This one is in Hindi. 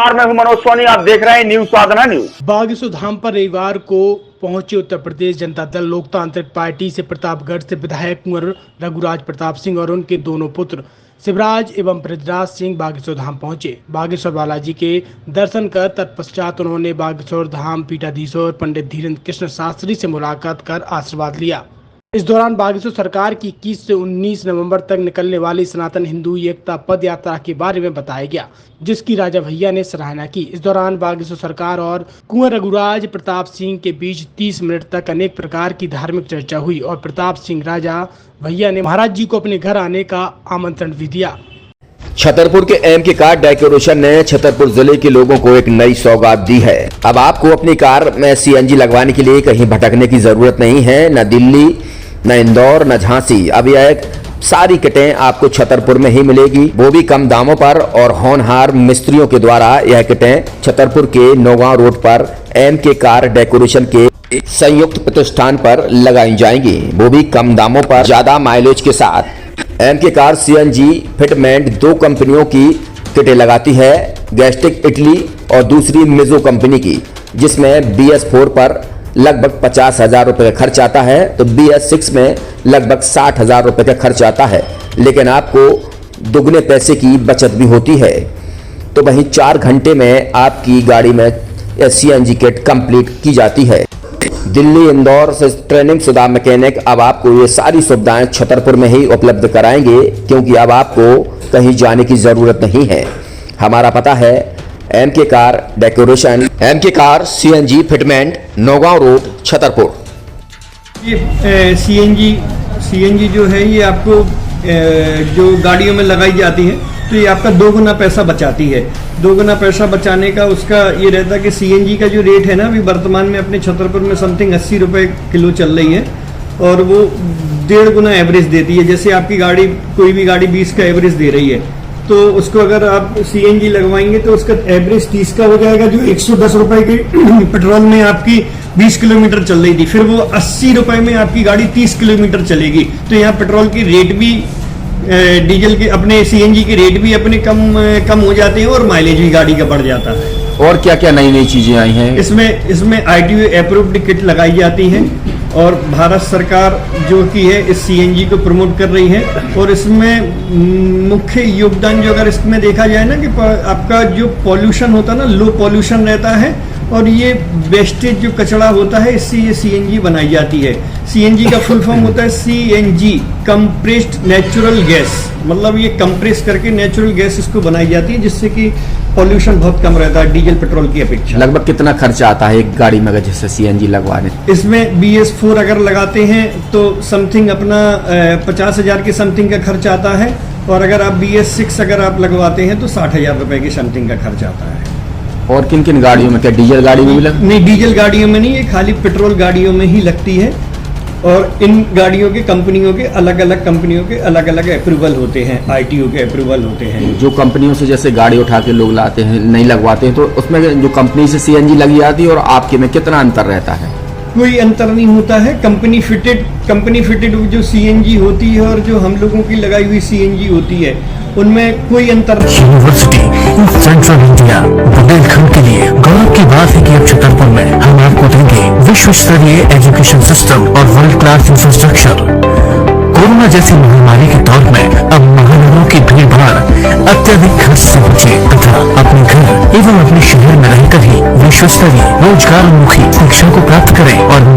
नमस्कार, मैं हूं मनोज सोनी। आप देख रहे हैं न्यूज साधना न्यूज। बागेश्वर धाम पर रविवार को पहुंचे उत्तर प्रदेश जनता दल लोकतांत्रिक पार्टी से प्रतापगढ़ से विधायक कुंवर रघुराज प्रताप सिंह और उनके दोनों पुत्र शिवराज एवं बृजराज सिंह बागेश्वर धाम पहुंचे। बागेश्वर बालाजी के दर्शन कर तत्पश्चात उन्होंने बागेश्वर धाम पीठाधीश्वर पंडित धीरेन्द्र कृष्ण शास्त्री से मुलाकात कर आशीर्वाद लिया। इस दौरान बागेश्वर सरकार की 21 से 19 नवंबर तक निकलने वाली सनातन हिंदू एकता पद यात्रा के बारे में बताया गया, जिसकी राजा भैया ने सराहना की। इस दौरान बागेश्वर सरकार और कुंवर रघुराज प्रताप सिंह के बीच 30 मिनट तक अनेक प्रकार की धार्मिक चर्चा हुई और प्रताप सिंह राजा भैया ने महाराज जी को अपने घर आने का आमंत्रण भी दिया। छतरपुर के एम के कार डेकोरेशन ने छतरपुर जिले के लोगों को एक नई सौगात दी है। अब आपको अपनी कार में सीएनजी लगवाने के लिए कहीं भटकने की जरूरत नहीं है, न दिल्ली, न इंदौर, न झांसी। अब यह सारी किटें आपको छतरपुर में ही मिलेगी, वो भी कम दामों पर और होनहार मिस्त्रियों के द्वारा। यह किटें छतरपुर के नौगांव रोड पर एम के कार डेकोरेशन के संयुक्त प्रतिष्ठान पर लगाई जाएंगी, वो भी कम दामों पर, ज्यादा माइलेज के साथ। एम के कार सीएनजी फिटमेंट 2 कंपनियों की किटें लगाती है, गैस्टिक इटली और दूसरी मिजो कंपनी की, जिसमें BS4 पर लगभग 50,000 रुपए का खर्च आता है, तो BS6 में लगभग 60,000 रुपए का खर्च आता है, लेकिन आपको दुगने पैसे की बचत भी होती है। तो वहीं 4 घंटे में आपकी गाड़ी में सीएनजी किट कंप्लीट की जाती है। दिल्ली, इंदौर से ट्रेनिंग शुदा मैकेनिक अब आपको ये सारी सुविधाएं छतरपुर में ही उपलब्ध कराएंगे, क्योंकि अब आपको कहीं जाने की जरूरत नहीं है। हमारा पता है एम के कार डेकोरेशन, एम के car CNG fitment, Naugaon road, Chhatarpur. ये सीएनजी जो है ये आपको जो गाड़ियों में लगाई जाती है, तो ये आपका 2 गुना पैसा बचाती है। 2 गुना पैसा बचाने का उसका ये रहता है कि सीएनजी का जो रेट है ना, अभी वर्तमान में अपने छतरपुर में समथिंग 80 रुपये किलो चल रही है, और वो 1.5 गुना एवरेज देती है। जैसे आपकी गाड़ी, कोई भी गाड़ी 20 का एवरेज दे रही है, तो उसको अगर आप सीएनजी लगवाएंगे तो उसका एवरेज 30 का हो जाएगा। जो 110 रुपए की पेट्रोल में आपकी 20 किलोमीटर चल रही थी, फिर वो 80 रुपए में आपकी गाड़ी 30 किलोमीटर चलेगी। तो यहाँ पेट्रोल की रेट भी, डीजल के, अपने सीएनजी के रेट भी अपने कम हो जाते हैं और माइलेज भी गाड़ी का बढ़ जाता है। और क्या क्या नई चीजें आई हैं? इसमें ITO अप्रूव्ड किट लगाई जाती है, और भारत सरकार जो की है इस सीएनजी को प्रमोट कर रही है। और इसमें मुख्य योगदान जो अगर इसमें देखा जाए ना, कि आपका जो पॉल्यूशन होता है ना, लो पॉल्यूशन रहता है, और ये वेस्टेज जो कचरा होता है, इससे ये सीएनजी बनाई जाती है। सीएनजी का फुल फॉर्म होता है CNG, कंप्रेस्ड नेचुरल गैस। मतलब ये कंप्रेस करके नेचुरल गैस इसको बनाई जाती है, जिससे कि पॉल्यूशन बहुत कम रहता है डीजल पेट्रोल की अपेक्षा। लगभग कितना खर्चा आता है एक गाड़ी में जैसे सीएनजी लगवाने? इसमें BS4 अगर लगाते हैं तो समथिंग अपना 50,000 के समथिंग का खर्च आता है, और अगर आप BS6 अगर आप लगवाते हैं तो 60,000 रुपए की समथिंग का खर्च आता है। और किन किन गाड़ियों में? क्या डीजल गाड़ी में भी लगती? नहीं, डीजल गाड़ियों में नहीं, ये खाली पेट्रोल गाड़ियों में ही लगती है। और इन गाड़ियों के कंपनियों के अलग अलग अप्रूवल होते हैं, ITO के अप्रूवल होते हैं। जो कंपनियों से जैसे गाड़ी उठा के लोग लाते हैं, नहीं लगवाते हैं, तो उसमें जो कंपनी से सीएनजी लगी जाती है और आपके में कितना अंतर रहता है? कोई अंतर नहीं होता है। कंपनी फिटेड जो सीएनजी होती है और जो हम लोगों की लगाई हुई सीएनजी होती है, उनमें कोई अंतर नहीं। University in central India, Bundelkhand के लिए गौरव की बात है कि अब छतरपुर में हम आपको देंगे विश्व स्तरीय एजुकेशन सिस्टम और वर्ल्ड क्लास इंफ्रास्ट्रक्चर। कोरोना जैसी महामारी के दौर में अब महानगरों की भीड़ भाड़, अत्यधिक खर्च से बचे तथा अपने घर एवं अपने शहर में रहकर ही विश्व स्तरीय रोजगार मुखी शिक्षा को प्राप्त करें और